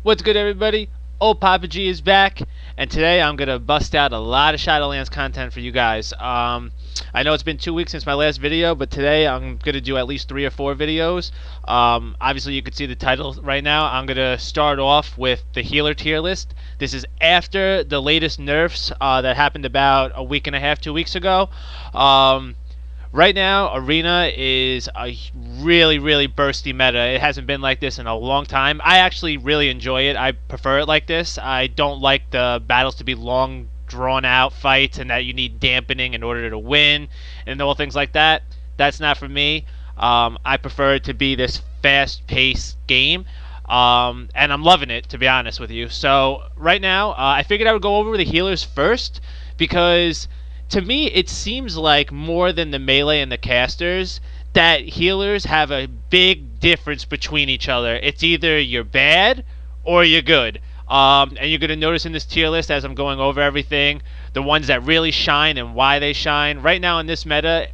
What's good, everybody? Old Papa G is back, and today I'm gonna bust out a lot of Shadowlands content for you guys. I know it's been 2 weeks since my last video, but today I'm gonna do at least 3 or 4 videos. Obviously, you can see the title right now. I'm gonna start off with the healer tier list. This is after the latest nerfs that happened about a week and a half, 2 weeks ago. Right now, Arena is a really bursty meta. It hasn't been like this in a long time. I actually really enjoy it. I prefer it like this. I don't like the battles to be long, drawn-out fights and that you need dampening in order to win and all things like that. That's not for me. I prefer it to be this fast-paced game. And I'm loving it, to be honest with you. So right now, I figured I would go over the healers first because to me, it seems like more than the melee and the casters, that healers have a big difference between each other. It's either you're bad or you're good. And you're going to notice in this tier list as I'm going over everything, the ones that really shine and why they shine. Right now in this meta,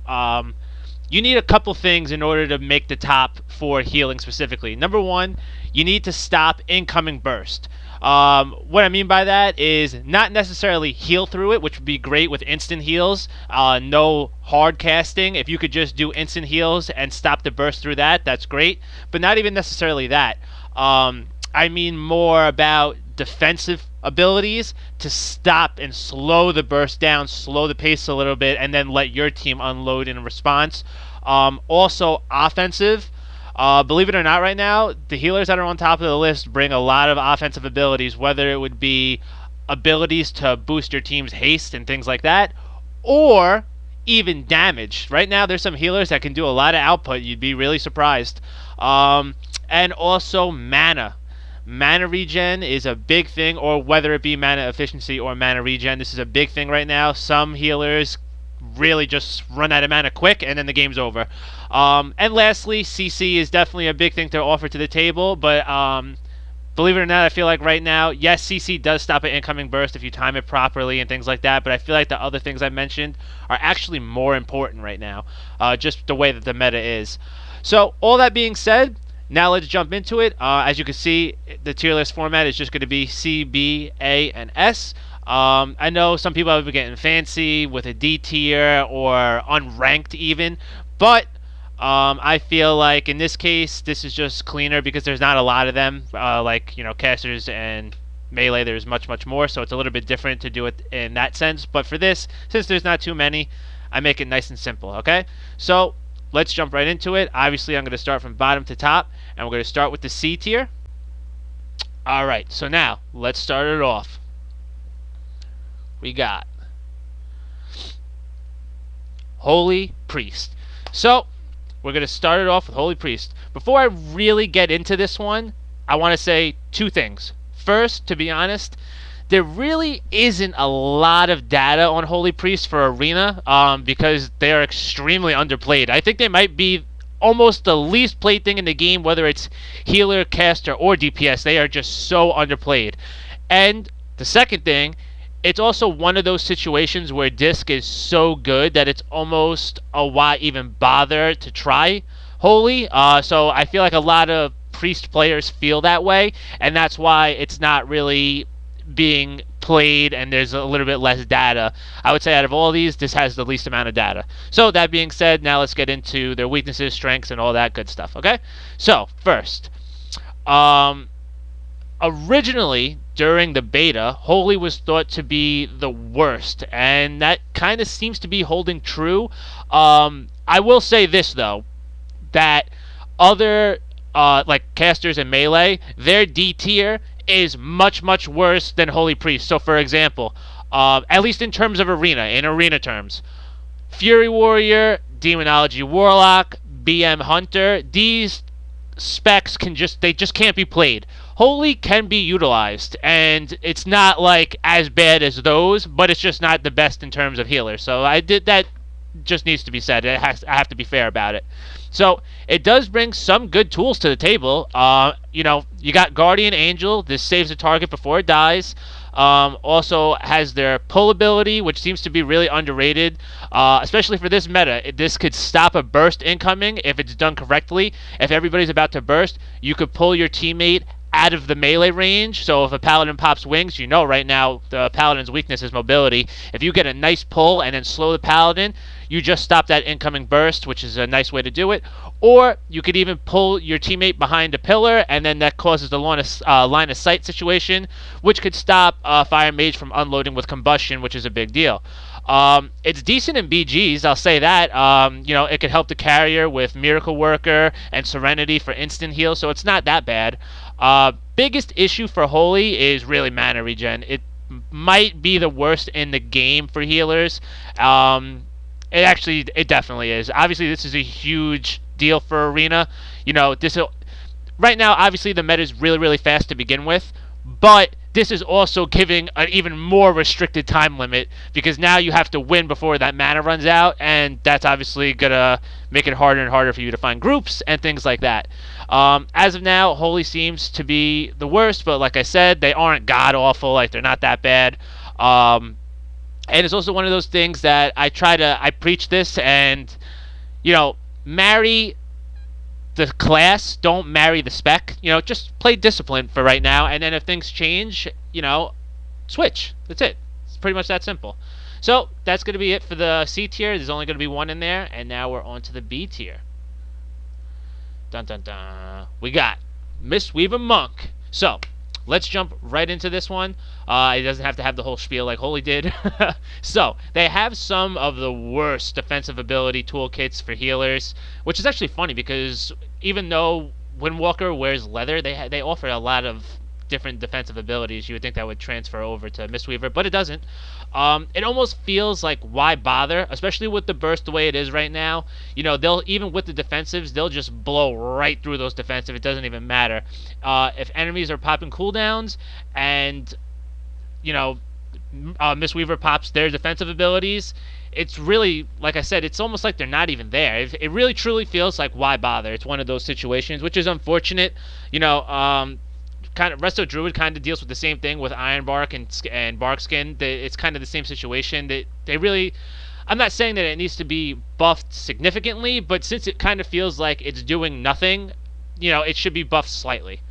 you need a couple things in order to make the top for healing specifically. Number one, you need to stop incoming burst. What I mean by that is not necessarily heal through it, which would be great with instant heals. No hard casting. If you could just do instant heals and stop the burst through that, that's great. But not even necessarily that. I mean more about defensive abilities to stop and slow the burst down, slow the pace a little bit, and then let your team unload in response. Also, offensive. Believe it or not, right now, the healers that are on top of the list bring a lot of offensive abilities, whether it would be abilities to boost your team's haste and things like that, or even damage. Right now, there's some healers that can do a lot of output. You'd be really surprised. And also mana. Mana regen is a big thing, or whether it be mana efficiency or mana regen, this is a big thing right now. Some healers really just run out of mana quick and then the game's over. And lastly, CC is definitely a big thing to offer to the table, but believe it or not, I feel like right now, yes, CC does stop an incoming burst if you time it properly and things like that, but I feel like the other things I mentioned are actually more important right now, just the way that the meta is. So all that being said, now let's jump into it. As you can see, the tier list format is just going to be C, B, A, and S. I know some people have been getting fancy with a D tier or unranked even, but I feel like in this case, this is just cleaner because there's not a lot of them. Like, casters and melee, there's much more, so it's a little bit different to do it in that sense. But for this, since there's not too many, I make it nice and simple, okay? So let's jump right into it. Obviously, I'm going to start from bottom to top, and we're going to start with the C tier. All right, so now let's start it off. We got Holy Priest. So we're going to start it off with Holy Priest. Before I really get into this one, I want to say two things. First, to be honest, there really isn't a lot of data on Holy Priest for Arena because they are extremely underplayed. I think they might be almost the least played thing in the game, whether it's healer, caster, or DPS. They are just so underplayed. And the second thing, it's also one of those situations where Disc is so good that it's almost a why even bother to try Holy. So I feel like a lot of Priest players feel that way, and that's why it's not really being played and there's a little bit less data. I would say out of all these, this has the least amount of data. So that being said, now let's get into their weaknesses, strengths, and all that good stuff, okay? So, first, originally, during the beta, Holy was thought to be the worst, and that kind of seems to be holding true. I will say this, though, that other, like casters and melee, their D tier is much worse than Holy Priest. So, for example, at least in terms of Arena, in Arena terms, Fury Warrior, Demonology Warlock, BM Hunter, these specs they just can't be played. Holy can be utilized, and it's not like as bad as those, but it's just not the best in terms of healer. So that just needs to be said. I have to be fair about it. So it does bring some good tools to the table. You got Guardian Angel. This saves the target before it dies. Also has their pull ability, which seems to be really underrated, especially for this meta. This could stop a burst incoming if it's done correctly. If everybody's about to burst, you could pull your teammate out of the melee range. So if a Paladin pops wings, you know right now the Paladin's weakness is mobility. If you get a nice pull and then slow the Paladin, you just stop that incoming burst, which is a nice way to do it. Or you could even pull your teammate behind a pillar, and then that causes the line of sight situation, which could stop Fire Mage from unloading with combustion, which is a big deal. It's decent in BGs, I'll say that. It could help the carrier with Miracle Worker and Serenity for instant heal, so it's not that bad. Biggest issue for Holy is really mana regen. It might be the worst in the game for healers. It definitely is. Obviously, this is a huge deal for Arena. Right now, obviously, the meta is really, really fast to begin with, but this is also giving an even more restricted time limit because now you have to win before that mana runs out, and that's obviously going to make it harder and harder for you to find groups and things like that. As of now, Holy seems to be the worst, but like I said, they aren't god-awful. Like, they're not that bad. And it's also one of those things that I preach this, and, marry the class, don't marry the spec. Just play discipline for right now, and then if things change, switch. That's it. It's pretty much that simple. So that's going to be it for the C tier. There's only going to be one in there, and now we're on to the B tier. Dun dun dun. We got Mistweaver Monk. So let's jump right into this one. It doesn't have to have the whole spiel like Holy did. So, they have some of the worst defensive ability toolkits for healers, which is actually funny because even though Windwalker wears leather, they offer a lot of different defensive abilities. You would think that would transfer over to Mistweaver, but it doesn't. It almost feels like why bother, especially with the burst the way it is right now. They'll, even with the defensives, they'll just blow right through those defensive. It doesn't even matter. If enemies are popping cooldowns and Mistweaver pops their defensive abilities, it's really, like I said, it's almost like they're not even there. It really truly feels like why bother. It's one of those situations, which is unfortunate. Kind of Resto Druid kind of deals with the same thing with Ironbark and Barkskin. It's kind of the same situation. They really, I'm not saying that it needs to be buffed significantly, but since it kind of feels like it's doing nothing, it should be buffed slightly.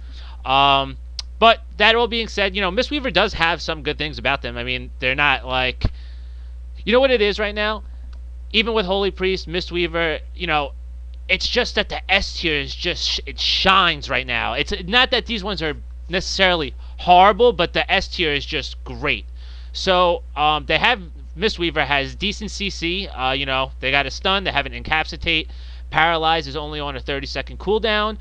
But that all being said, Mistweaver does have some good things about them. I mean, they're not like, what it is right now? Even with Holy Priest, Mistweaver, it's just that the S tier is it shines right now. It's not that these ones are necessarily horrible, but the S tier is just great. So, Mistweaver has decent CC. They got a stun, they have an incapacitate. Paralyze is only on a 30-second cooldown.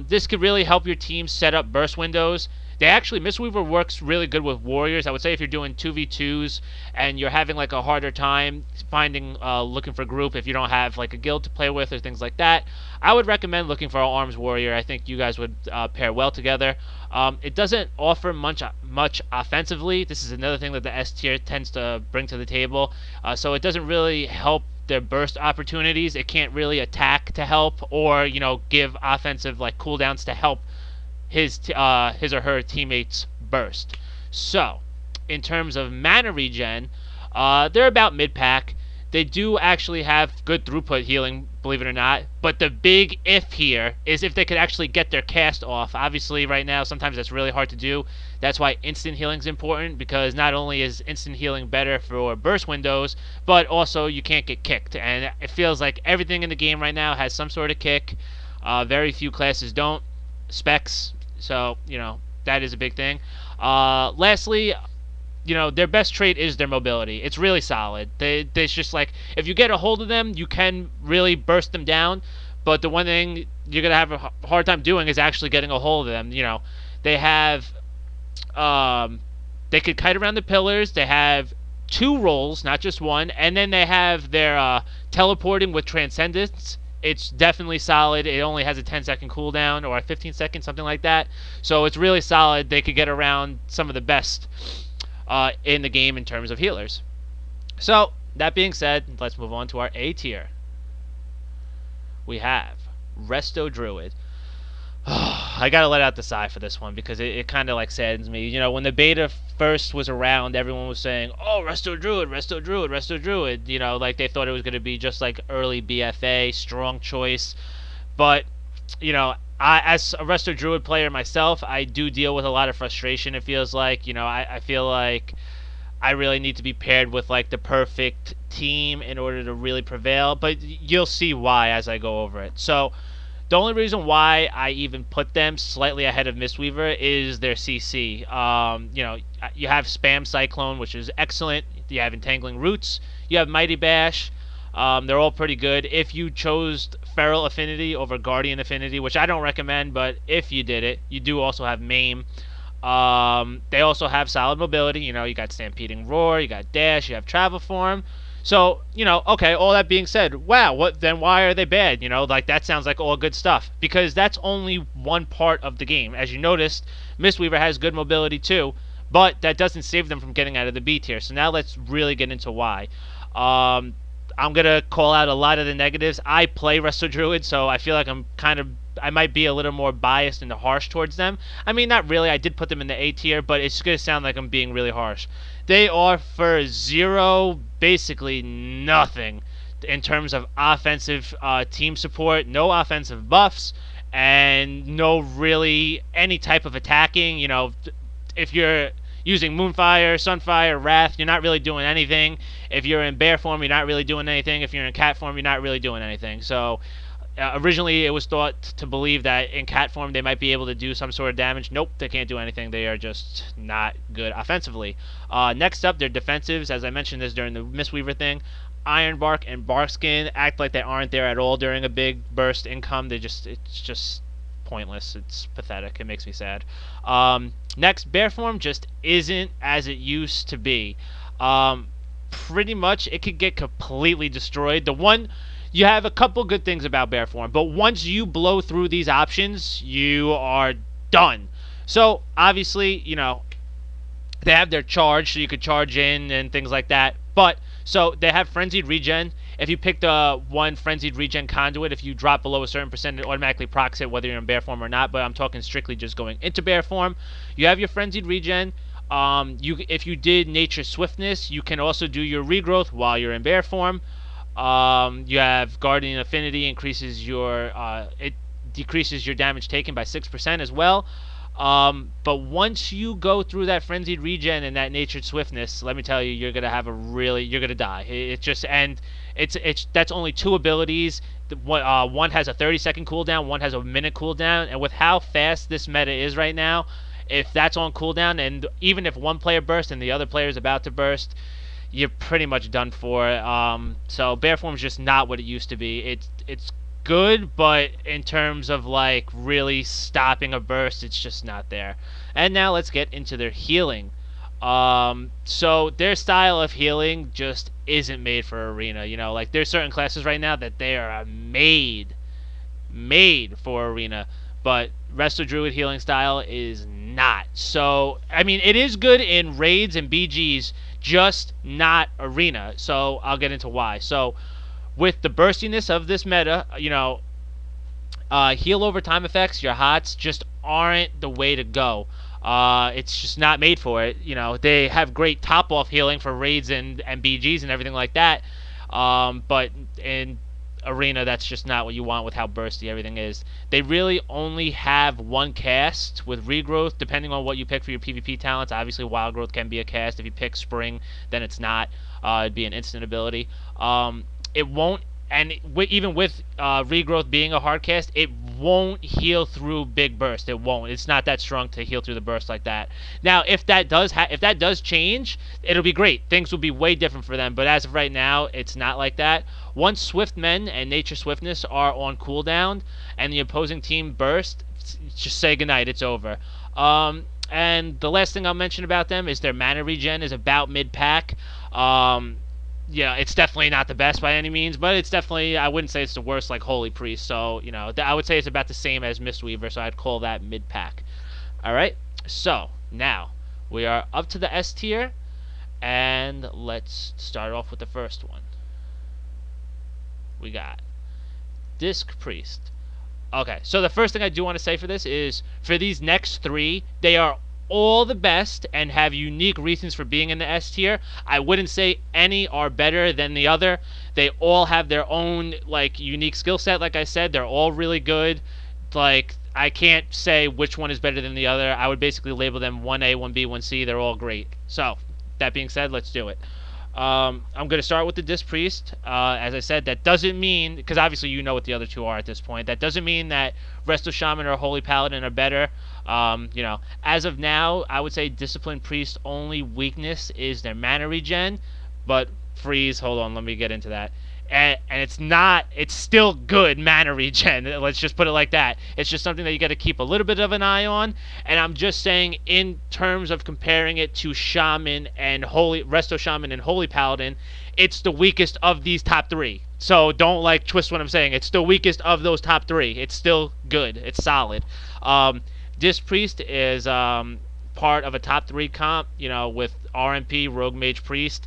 This could really help your team set up burst windows. Mistweaver works really good with warriors. I would say if you're doing 2v2s and you're having like a harder time looking for a group, if you don't have like a guild to play with or things like that, I would recommend looking for an arms warrior. I think you guys would pair well together. It doesn't offer much offensively. This is another thing that the S tier tends to bring to the table. So it doesn't really help their burst opportunities. It can't really attack to help or give offensive like cooldowns to help his or her teammates burst. So in terms of mana regen, they're about mid-pack. They do actually have good throughput healing, believe it or not, but the big if here is if they could actually get their cast off. Obviously right now sometimes that's really hard to do. That's why instant healing is important, because not only is instant healing better for burst windows, but also you can't get kicked, and it feels like everything in the game right now has some sort of kick. Very few classes don't. Specs, so that is a big thing. Lastly, their best trait is their mobility. It's really solid. It's just like, if you get a hold of them, you can really burst them down, but the one thing you're going to have a hard time doing is actually getting a hold of them. They have, they could kite around the pillars. They have 2 rolls, not just one, and then they have their teleporting with Transcendence. It's definitely solid. It only has a 10-second cooldown, or a 15-second, something like that. So it's really solid. They could get around some of the best in the game in terms of healers. So, that being said, let's move on to our A tier. We have Resto Druid. I gotta let out the sigh for this one because it kind of like saddens me. When the beta first was around, everyone was saying, "Oh, Resto Druid, Resto Druid, Resto Druid." Like they thought it was gonna be just like early BFA, strong choice. But you know, as a Resto Druid player myself, I do deal with a lot of frustration. It feels like, I feel like I really need to be paired with like the perfect team in order to really prevail. But you'll see why as I go over it. So the only reason why I even put them slightly ahead of Mistweaver is their CC. You have Spam Cyclone, which is excellent. You have Entangling Roots. You have Mighty Bash. They're all pretty good. If you chose Feral Affinity over Guardian Affinity, which I don't recommend, but if you did it, you do also have Maim. They also have solid mobility. You got Stampeding Roar, you got Dash, you have Travel Form. So, okay, all that being said, wow, why are they bad? Like that sounds like all good stuff. Because that's only one part of the game. As you noticed, Mistweaver has good mobility too, but that doesn't save them from getting out of the B tier. So now let's really get into why. I'm gonna call out a lot of the negatives. I play Resto Druid, so I feel like I might be a little more biased and harsh towards them. I mean, not really. I did put them in the A tier, but it's gonna sound like I'm being really harsh. They are for zero, basically nothing, in terms of offensive team support. No offensive buffs, and no really any type of attacking. If you're using Moonfire, Sunfire, Wrath, you're not really doing anything. If you're in bear form, you're not really doing anything. If you're in cat form, you're not really doing anything. So originally it was thought to believe that in cat form they might be able to do some sort of damage. Nope, they can't do anything. They are just not good offensively. Next up, their defensives. As I mentioned this during the Mistweaver thing, Ironbark and Barkskin act like they aren't there at all during a big burst income. It's just pointless. It's pathetic. It makes me sad. Next, bear form just isn't as it used to be. Pretty much, it could get completely destroyed. You have a couple good things about bear form, but once you blow through these options, you are done. So obviously, they have their charge, so you could charge in and things like that. But so they have frenzied regen. If you pick the one frenzied regen conduit, if you drop below a certain percent, it automatically procs it whether you're in bear form or not. But I'm talking strictly just going into bear form. You have your frenzied regen. If you did nature swiftness, you can also do your regrowth while you're in bear form. You have guardian affinity, it decreases your damage taken by 6% as well. But once you go through that frenzied regen and that natured swiftness, let me tell you, you're gonna die. That's only two abilities. One has a 30-second cooldown, one has a minute cooldown, and with how fast this meta is right now, if that's on cooldown, and even if one player bursts and the other player is about to burst, you're pretty much done for. So bear form is just not what it used to be. It's good, but in terms of like really stopping a burst, it's just not there. And now let's get into their healing. So their style of healing just isn't made for arena. Like there's certain classes right now that they are made for arena, but Resto Druid healing style is not. So I mean, it is good in raids and BGs, just not arena. So I'll get into why. So with the burstiness of this meta, heal over time effects, your HOTS just aren't the way to go. It's just not made for it. They have great top off healing for raids and BGs and everything like that. But in arena, that's just not what you want with how bursty everything is. They really only have one cast with regrowth, depending on what you pick for your PvP talents. Obviously, wild growth can be a cast. If you pick spring, then it's not. It'd be an instant ability. It won't, and even with regrowth being a hard cast, it won't heal through big burst. It won't. It's not that strong to heal through the burst like that. Now, if that does change, it'll be great. Things will be way different for them. But as of right now, it's not like that. Once Swift Men and Nature Swiftness are on cooldown and the opposing team burst, just say goodnight. It's over. And the last thing I'll mention about them is their mana regen is about mid-pack. It's definitely not the best by any means, but it's definitely, I wouldn't say it's the worst like Holy Priest. So, I would say it's about the same as Mistweaver, so I'd call that mid-pack. Alright, so now we are up to the S tier, and let's start off with the first one. We got Disc Priest. Okay, so the first thing I do want to say for this is, for these next three, they are all the best and have unique reasons for being in the S tier. I wouldn't say any are better than the other. They all have their own like unique skill set. Like I said, they're all really good. like, I can't say which one is better than the other. I would basically label them 1A, 1B, 1C. They're all great. So, that being said, let's do it. I'm going to start with the Disc Priest. As I said, that doesn't mean, because obviously you know what the other two are at this point, that doesn't mean that Resto Shaman or Holy Paladin are better. As of now, I would say Disciplined Priest only weakness is their mana regen, but freeze, hold on, let me get into that. And it's still good mana regen. Let's just put it like that. It's just something that you got to keep a little bit of an eye on. And I'm just saying, in terms of comparing it to Shaman and Resto Shaman and Holy Paladin, it's the weakest of these top three. So don't twist what I'm saying. It's the weakest of those top three. It's still good. It's solid. Disc Priest is part of a top three comp. With RMP, Rogue Mage Priest.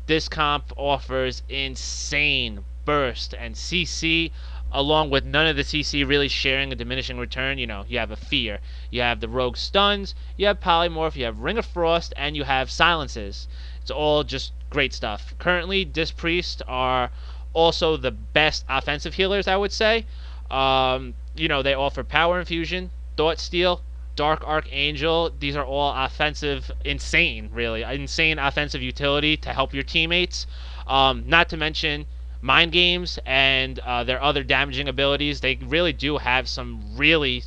This comp offers insane burst and CC, along with none of the CC really sharing a diminishing return. You have a Fear, you have the Rogue Stuns, you have Polymorph, you have Ring of Frost, and you have Silences. It's all just great stuff. Currently, Disc Priests are also the best offensive healers, I would say. They offer Power Infusion, Thought Steal, Dark Archangel. These are all offensive, insane offensive utility to help your teammates. Not to mention Mind Games and their other damaging abilities. They really do have some really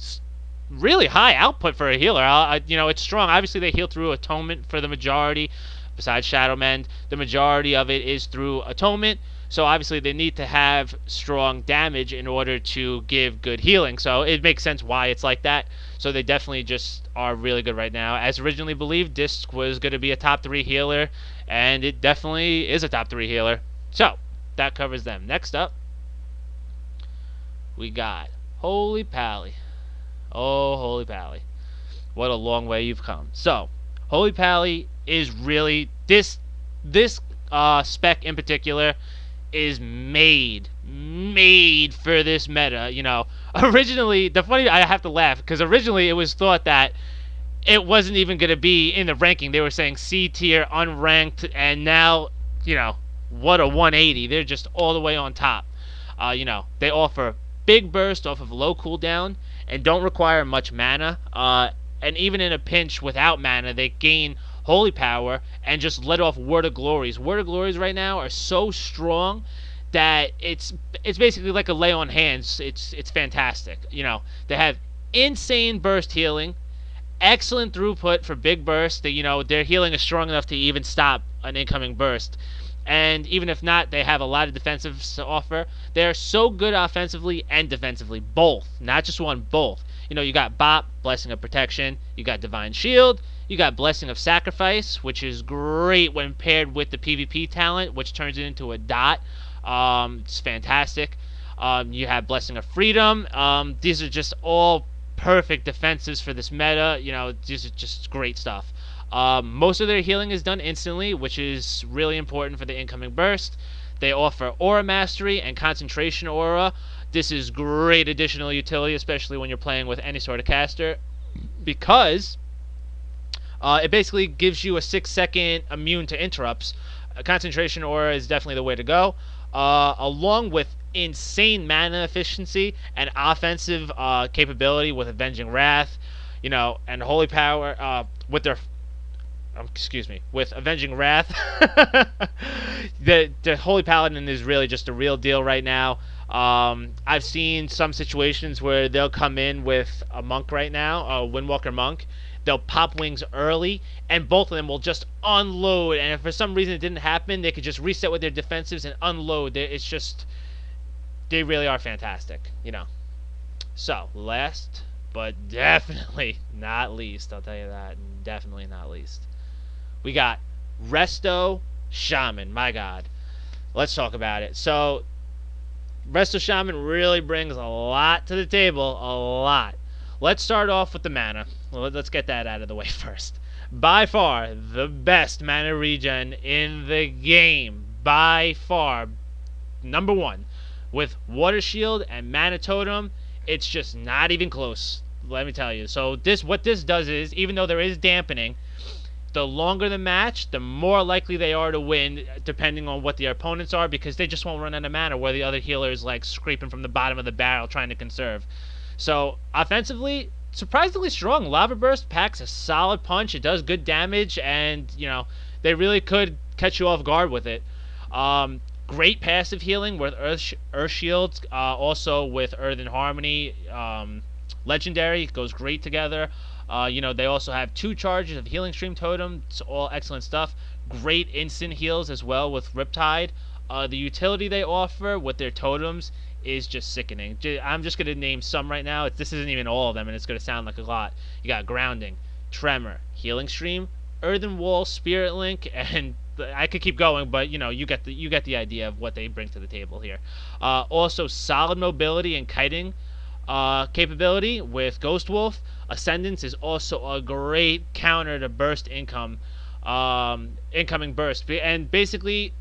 high output for a healer. It's strong. Obviously, they heal through Atonement for the majority. Besides Shadowmend, the majority of it is through Atonement. So obviously they need to have strong damage in order to give good healing. So it makes sense why it's like that. So they definitely just are really good right now. As originally believed, Disc was going to be a top 3 healer, and it definitely is a top 3 healer. So that covers them. Next up, we got Holy Pally. Oh, Holy Pally. What a long way you've come. So Holy Pally is really, this spec in particular is made for this meta. Originally, I have to laugh because originally it was thought that it wasn't even going to be in the ranking. They were saying C tier, unranked, and now, what a 180. They're just all the way on top. They offer big burst off of low cooldown and don't require much mana. And even in a pinch without mana, they gain holy power and just let off Word of Glories. Word of Glories right now are so strong that it's basically like a lay on hands. It's fantastic. They have insane burst healing, excellent throughput for big burst. Their healing is strong enough to even stop an incoming burst. And even if not, they have a lot of defensives to offer. They are so good offensively and defensively, both, not just one, both. You got Bop, Blessing of Protection. You got Divine Shield. You got Blessing of Sacrifice, which is great when paired with the PvP talent, which turns it into a dot. It's fantastic. You have Blessing of Freedom. These are just all perfect defenses for this meta. These are just great stuff. Most of their healing is done instantly, which is really important for the incoming burst. They offer Aura Mastery and Concentration Aura. This is great additional utility, especially when you're playing with any sort of caster, because it basically gives you a 6-second immune to interrupts. Concentration Aura is definitely the way to go, along with insane mana efficiency and offensive capability with Avenging Wrath, and Holy Power with Avenging Wrath. The Holy Paladin is really just a real deal right now. I've seen some situations where they'll come in with a monk right now, a Windwalker monk. They'll pop wings early, and both of them will just unload. And if for some reason it didn't happen, they could just reset with their defensives and unload. It's just, they really are fantastic, So, last but definitely not least, I'll tell you that, definitely not least, we got Resto Shaman. My God. Let's talk about it. So, Resto Shaman really brings a lot to the table. A lot. Let's start off with the mana. Let's get that out of the way first. By far, the best mana regen in the game. By far. Number 1. With Water Shield and Mana Totem, it's just not even close. Let me tell you. So what this does is, even though there is dampening, the longer the match, the more likely they are to win, depending on what the opponents are, because they just won't run out of mana, where the other healer is scraping from the bottom of the barrel trying to conserve. So offensively, surprisingly strong. Lava Burst packs a solid punch. It does good damage, and they really could catch you off guard with it. Great passive healing with Earth Shields, also with Earth and Harmony. Legendary goes great together. They also have 2 charges of Healing Stream Totem. It's all excellent stuff. Great instant heals as well with Riptide. The utility they offer with their totems is just sickening. I'm just going to name some right now. This isn't even all of them, and it's going to sound like a lot. You got Grounding, Tremor, Healing Stream, Earthen Wall, Spirit Link, and I could keep going, but you get the idea of what they bring to the table here. Also, solid mobility and kiting capability with Ghost Wolf. Ascendance is also a great counter to burst incoming burst, and basically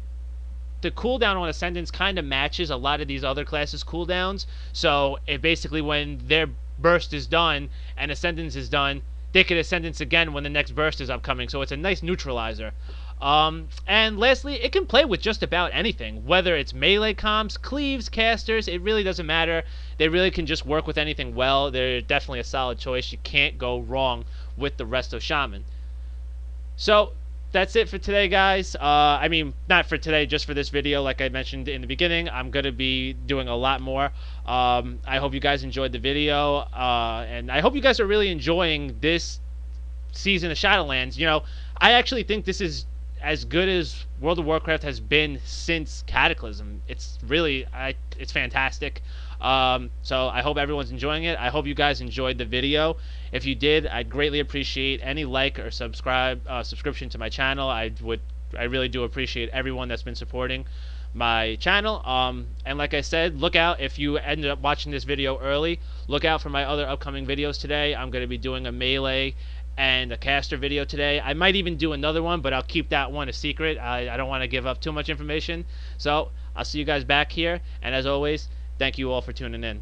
the cooldown on Ascendance kind of matches a lot of these other classes' cooldowns. So it basically, when their burst is done and Ascendance is done, they could Ascendance again when the next burst is upcoming. So it's a nice neutralizer. And lastly, it can play with just about anything, whether it's melee comps, cleaves, casters. It really doesn't matter. They really can just work with anything well. They're definitely a solid choice. You can't go wrong with the Resto Shaman. So that's it for today, guys. I mean, not for today, just for this video. Like I mentioned in the beginning, I'm going to be doing a lot more. I hope you guys enjoyed the video, and I hope you guys are really enjoying this season of Shadowlands. I actually think this is as good as World of Warcraft has been since Cataclysm. It's really, it's fantastic. So I hope everyone's enjoying it. I hope you guys enjoyed the video. If you did, I'd greatly appreciate any like or subscription to my channel. I really do appreciate everyone that's been supporting my channel. And like I said, look out if you ended up watching this video early. Look out for my other upcoming videos today. I'm going to be doing a melee and a caster video today. I might even do another one, but I'll keep that one a secret. I don't want to give up too much information. So I'll see you guys back here. And as always, thank you all for tuning in.